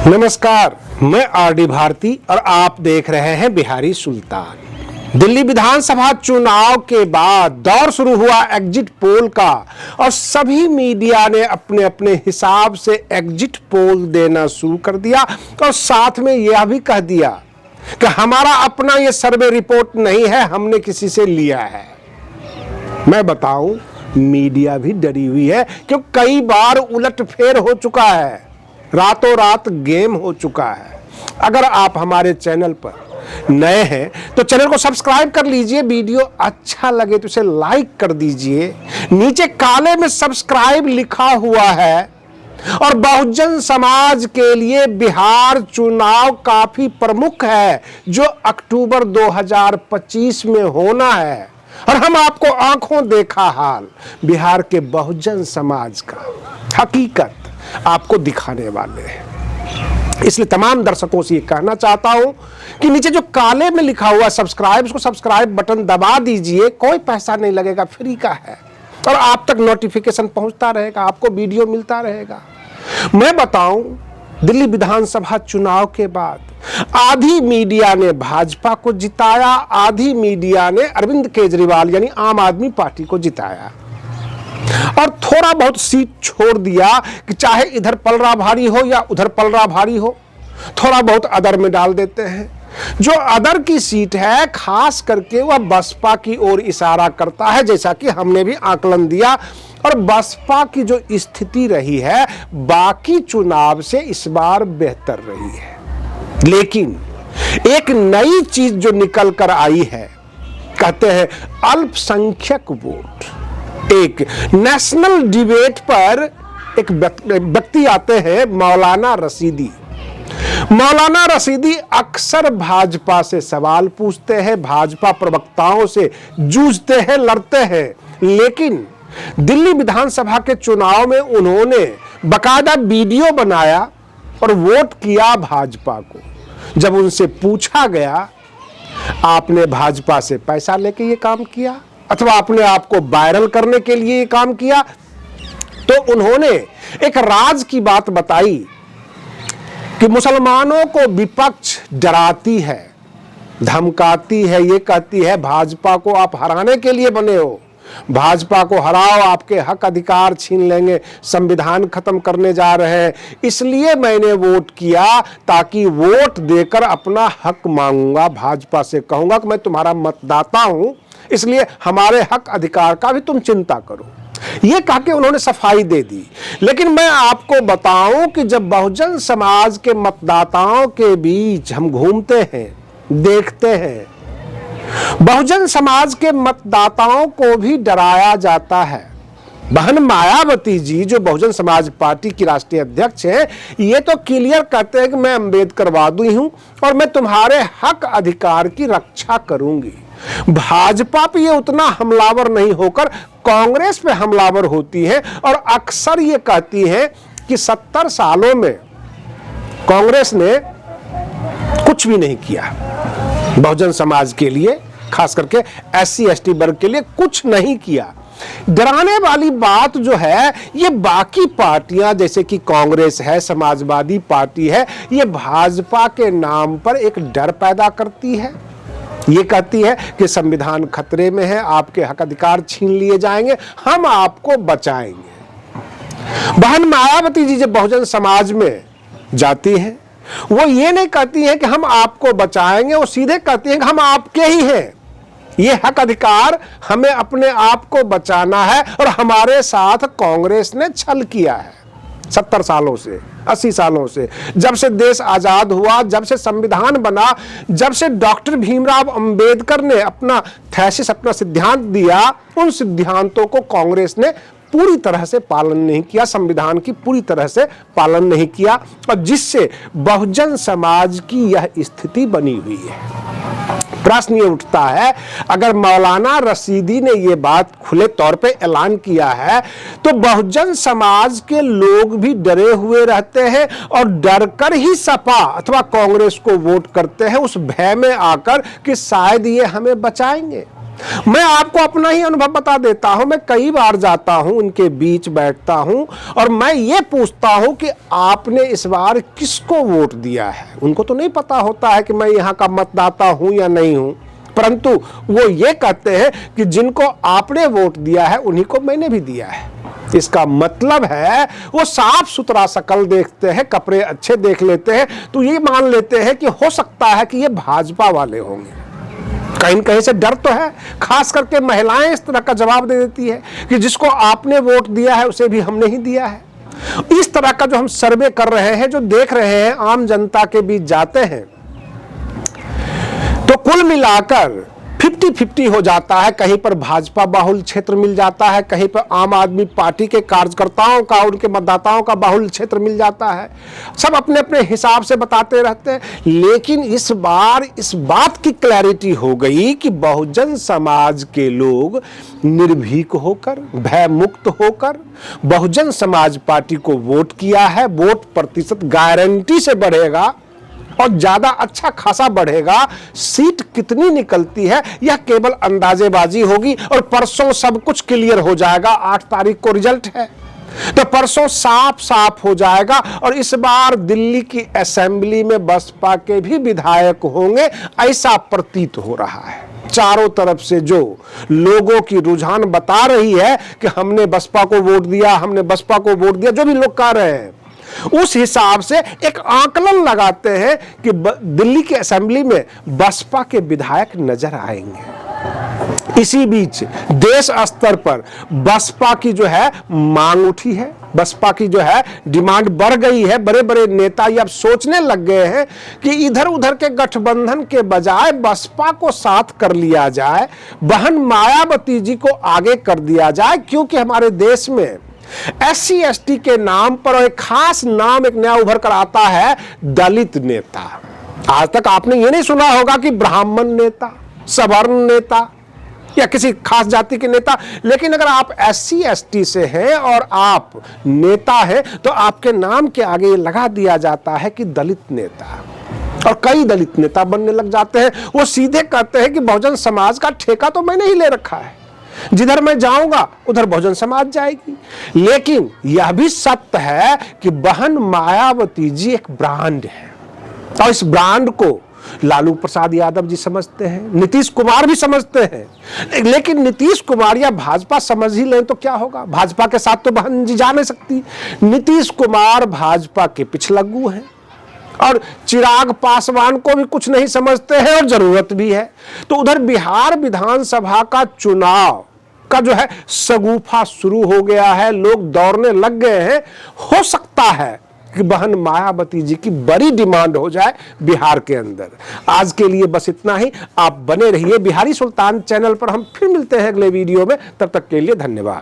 नमस्कार, मैं आरडी भारती और आप देख रहे हैं बिहारी सुल्तान। दिल्ली विधानसभा चुनाव के बाद दौर शुरू हुआ एग्जिट पोल का और सभी मीडिया ने अपने अपने हिसाब से एग्जिट पोल देना शुरू कर दिया और साथ में यह भी कह दिया कि हमारा अपना यह सर्वे रिपोर्ट नहीं है, हमने किसी से लिया है। मैं बताऊं, मीडिया भी डरी हुई है क्योंकि कई बार उलटफेर हो चुका है, रातों रात गेम हो चुका है। अगर आप हमारे चैनल पर नए हैं तो चैनल को सब्सक्राइब कर लीजिए, वीडियो अच्छा लगे तो इसे लाइक कर दीजिए। नीचे काले में सब्सक्राइब लिखा हुआ है और बहुजन समाज के लिए बिहार चुनाव काफी प्रमुख है जो अक्टूबर 2025 में होना है और हम आपको आंखों देखा हाल बिहार के बहुजन समाज का हकीकत आपको दिखाने वाले हैं। इसलिए तमाम दर्शकों से ये कहना चाहता हूं कि नीचे जो काले में लिखा हुआ सब्सक्राइब, उसको सब्सक्राइब बटन दबा दीजिए। कोई पैसा नहीं लगेगा, फ्री का है और आप तक नोटिफिकेशन पहुंचता रहेगा, आपको वीडियो मिलता रहेगा। मैं बताऊं, दिल्ली विधानसभा चुनाव के बाद आधी मीडिया ने भाजपा को जिताया, आधी मीडिया ने अरविंद केजरीवाल यानी आम आदमी पार्टी को जिताया और थोड़ा बहुत सीट छोड़ दिया कि चाहे इधर पलड़ा भारी हो या उधर पलड़ा भारी हो, थोड़ा बहुत अदर में डाल देते हैं। जो अदर की सीट है खास करके वह बसपा की ओर इशारा करता है, जैसा कि हमने भी आकलन दिया। और बसपा की जो स्थिति रही है बाकी चुनाव से इस बार बेहतर रही है, लेकिन एक नई चीज जो निकल कर आई है, कहते हैं अल्पसंख्यक वोट। एक नेशनल डिबेट पर एक व्यक्ति आते हैं, मौलाना रशीदी। मौलाना रशीदी अक्सर भाजपा से सवाल पूछते हैं, भाजपा प्रवक्ताओं से जूझते हैं, लड़ते हैं, लेकिन दिल्ली विधानसभा के चुनाव में उन्होंने बकायदा वीडियो बनाया और वोट किया भाजपा को। जब उनसे पूछा गया आपने भाजपा से पैसा लेके ये काम किया अथवा अपने आप को वायरल करने के लिए ये काम किया, तो उन्होंने एक राज की बात बताई कि मुसलमानों को विपक्ष डराती है, धमकाती है, ये कहती है भाजपा को आप हराने के लिए बने हो, भाजपा को हराओ, आपके हक अधिकार छीन लेंगे, संविधान खत्म करने जा रहे हैं, इसलिए मैंने वोट किया ताकि वोट देकर अपना हक मांगूंगा, भाजपा से कहूंगा कि मैं तुम्हारा मतदाता हूं, इसलिए हमारे हक अधिकार का भी तुम चिंता करो। यह कह के उन्होंने सफाई दे दी। लेकिन मैं आपको बताऊं कि जब बहुजन समाज के मतदाताओं के बीच हम घूमते हैं, देखते हैं, बहुजन समाज के मतदाताओं को भी डराया जाता है। बहन मायावती जी जो बहुजन समाज पार्टी की राष्ट्रीय अध्यक्ष है, ये तो क्लियर कहते हैं कि मैं अम्बेडकरवादी हूं और मैं तुम्हारे हक अधिकार की रक्षा करूंगी। भाजपा पे ये उतना हमलावर नहीं होकर कांग्रेस पे हमलावर होती है और अक्सर ये कहती है कि 70 सालों में कांग्रेस ने कुछ भी नहीं किया बहुजन समाज के लिए, खास करके SC ST वर्ग के लिए कुछ नहीं किया। डराने वाली बात जो है ये बाकी पार्टियां जैसे कि कांग्रेस है, समाजवादी पार्टी है, ये भाजपा के नाम पर एक डर पैदा करती है। ये कहती है कि संविधान खतरे में है, आपके हक अधिकार छीन लिए जाएंगे, हम आपको बचाएंगे। बहन मायावती जी जब बहुजन समाज में जाती हैं, वो ये नहीं कहती हैं कि हम आपको बचाएंगे, वो सीधे कहती हैं कि हम आपके ही हैं, ये हक अधिकार हमें अपने आप को बचाना है और हमारे साथ कांग्रेस ने छल किया है 70 सालों से, 80 सालों से, जब से देश आजाद हुआ, जब से संविधान बना, जब से डॉक्टर भीमराव अंबेडकर ने अपना थीसिस, अपना सिद्धांत दिया, उन सिद्धांतों को कांग्रेस ने पूरी तरह से पालन नहीं किया, संविधान की पूरी तरह से पालन नहीं किया और जिससे बहुजन समाज की यह स्थिति बनी हुई है। प्रश्न ये उठता है, अगर मौलाना रशीदी ने ये बात खुले तौर पे ऐलान किया है तो बहुजन समाज के लोग भी डरे हुए रहते हैं और डरकर ही सपा अथवा कांग्रेस को वोट करते हैं, उस भय में आकर कि शायद ये हमें बचाएंगे। मैं आपको अपना ही अनुभव बता देता हूं। मैं कई बार जाता हूं, उनके बीच बैठता हूं और मैं ये पूछता हूं कि आपने इस बार किसको वोट दिया है। उनको तो नहीं पता होता है कि मैं यहां का मतदाता हूं या नहीं हूं, परंतु वो ये कहते हैं कि जिनको आपने वोट दिया है उन्हीं को मैंने भी दिया है। इसका मतलब है वो साफ सुथरा शकल देखते हैं, कपड़े अच्छे देख लेते हैं तो ये मान लेते हैं कि हो सकता है कि ये भाजपा वाले होंगे। कहीं न कहीं से डर तो है, खास करके महिलाएं इस तरह का जवाब दे देती है कि जिसको आपने वोट दिया है उसे भी हमने ही दिया है। इस तरह का जो हम सर्वे कर रहे हैं, जो देख रहे हैं, आम जनता के बीच जाते हैं, तो कुल मिलाकर 50-50 हो जाता है। कहीं पर भाजपा बाहुल क्षेत्र मिल जाता है, कहीं पर आम आदमी पार्टी के कार्यकर्ताओं का, उनके मतदाताओं का बाहुल क्षेत्र मिल जाता है। सब अपने अपने हिसाब से बताते रहते हैं। लेकिन इस बार इस बात की क्लैरिटी हो गई कि बहुजन समाज के लोग निर्भीक होकर, भयमुक्त होकर बहुजन समाज पार्टी को वोट किया है। वोट प्रतिशत गारंटी से बढ़ेगा और ज्यादा अच्छा खासा बढ़ेगा। सीट कितनी निकलती है यह केवल अंदाजेबाजी होगी और परसों सब कुछ क्लियर हो जाएगा। 8 तारीख को रिजल्ट है, तो परसों साफ साफ हो जाएगा। और इस बार दिल्ली की असेंबली में बसपा के भी विधायक होंगे, ऐसा प्रतीत हो रहा है। चारों तरफ से जो लोगों की रुझान बता रही है कि हमने बसपा को वोट दिया, हमने बसपा को वोट दिया, जो भी लोग कह रहे हैं, उस हिसाब से एक आकलन लगाते हैं कि दिल्ली की असेंबली में बसपा के विधायक नजर आएंगे। इसी बीच देश स्तर पर बसपा की जो है मांग उठी है, बसपा की जो है डिमांड बढ़ गई है। बड़े बड़े नेता ये अब सोचने लग गए हैं कि इधर उधर के गठबंधन के बजाय बसपा को साथ कर लिया जाए, बहन मायावती जी को आगे कर दिया जाए, क्योंकि हमारे देश में SC/ST के नाम पर एक खास नाम एक नया उभर कर आता है, दलित नेता। आज तक आपने ये नहीं सुना होगा कि ब्राह्मण नेता, सवर्ण नेता या किसी खास जाति के नेता। लेकिन अगर आप SC/ST से हैं और आप नेता हैं तो आपके नाम के आगे ये लगा दिया जाता है कि दलित नेता। और कई दलित नेता बनने लग जाते हैं। वो सीधे कहते हैं कि बहुजन समाज का ठेका तो मैंने ही ले रखा है, जिधर मैं जाऊंगा उधर बहुजन समाज जाएगी। लेकिन यह भी सत्य है कि बहन मायावती जी एक ब्रांड है और इस ब्रांड को लालू प्रसाद यादव जी समझते हैं, नीतीश कुमार भी समझते हैं। लेकिन नीतीश कुमार या भाजपा समझ ही लें तो क्या होगा, भाजपा के साथ तो बहन जी जा नहीं सकती। नीतीश कुमार भाजपा के पिछलग्गू हैं और चिराग पासवान को भी कुछ नहीं समझते हैं और जरूरत भी है। तो उधर बिहार विधानसभा का चुनाव का जो है शगुफा शुरू हो गया है, लोग दौड़ने लग गए हैं। हो सकता है कि बहन मायावती जी की बड़ी डिमांड हो जाए बिहार के अंदर। आज के लिए बस इतना ही। आप बने रहिए बिहारी सुल्तान चैनल पर। हम फिर मिलते हैं अगले वीडियो में, तब तक के लिए धन्यवाद।